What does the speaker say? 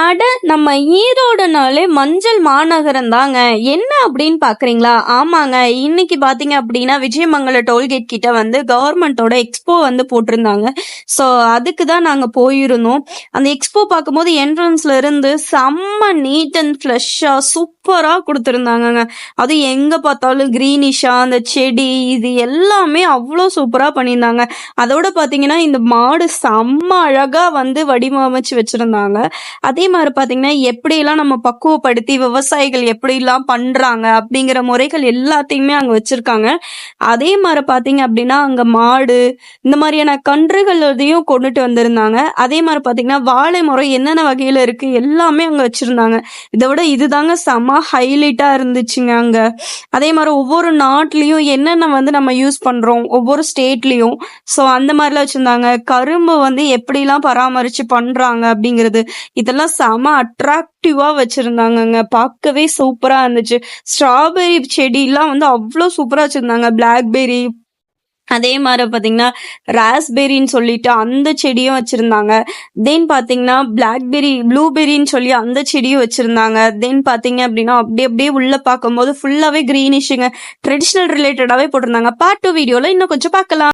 அட நம்ம ஈரோடுனாலே மஞ்சள் மாநகரம் தாங்க. என்ன அப்படின்னு பாக்குறீங்களா? ஆமாங்க. இன்னைக்கு பாத்தீங்க அப்படின்னா விஜயமங்கலம் டோல்கேட் கிட்ட வந்து கவர்மெண்டோட எக்ஸ்போ வந்து போட்டிருந்தாங்க. ஸோ அதுக்கு தான் நாங்க போயிருந்தோம். அந்த எக்ஸ்போ பார்க்கும்போது என்ட்ரன்ஸ்ல இருந்து செம்ம நீட் அண்ட் ஃப்ரெஷ்ஷா சூப்பரா கொடுத்துருந்தாங்கங்க. அது எங்க பார்த்தாலும் கிரீனிஷா அந்த செடி இது எல்லாமே அவ்வளோ சூப்பரா பண்ணியிருந்தாங்க. அதோட பாத்தீங்கன்னா இந்த மாடு செம்ம அழகா வந்து வடிவமைச்சு வச்சிருந்தாங்க. அதே மாதிரி பாத்தீங்கன்னா எப்படியெல்லாம் நம்ம பக்குவப்படுத்தி விவசாயிகள் எப்படிலாம் பண்றாங்க அப்படிங்கிற முறைகள் எல்லாத்தையுமே அங்க வச்சிருக்காங்க. அதே மாதிரி பாத்தீங்க அப்படின்னா அங்க மாடு இந்த மாதிரியான கன்றுகளையும் கொண்டுட்டு வந்திருந்தாங்க. அதே மாதிரி பாத்தீங்கன்னா வாழை மரம் என்னென்ன வகையில இருக்கு எல்லாமே அங்க வச்சிருந்தாங்க. இதை விட இதுதாங்க செம ஹைலைட்டா இருந்துச்சுங்க அங்க. அதே மாதிரி ஒவ்வொரு நாட்டிலையும் என்னென்ன வந்து நம்ம யூஸ் பண்றோம் ஒவ்வொரு ஸ்டேட்லயும், ஸோ அந்த மாதிரிலாம் வச்சிருந்தாங்க. கரும்பு வந்து எப்படிலாம் பராமரிச்சு பண்றாங்க அப்படிங்கிறது இதெல்லாம் செம அட்ராக்டிவா வச்சிருந்தாங்கங்க. பார்க்கவே சூப்பரா இருந்துச்சு. ஸ்ட்ராபெரி செடியெல்லாம் வந்து அவ்வளோ சூப்பரா வச்சிருந்தாங்க. பிளாக்பெரி அதே மாதிரி பாத்தீங்கன்னா ராஸ்பெரின்னு சொல்லிட்டு அந்த செடியும் வச்சிருந்தாங்க. தென் பாத்தீங்கன்னா பிளாக்பெரி ப்ளூபெரின்னு சொல்லி அந்த செடியும் வச்சிருந்தாங்க. தென் பாத்தீங்க அப்படின்னா அப்படியே உள்ள பார்க்கும்போது ஃபுல்லாவே கிரீனிஷுங்க. ட்ரெடிஷ்னல் ரிலேட்டடாவே போட்டிருந்தாங்க. பார்ட் 2 வீடியோல இன்னும் கொஞ்சம் பார்க்கலாம்.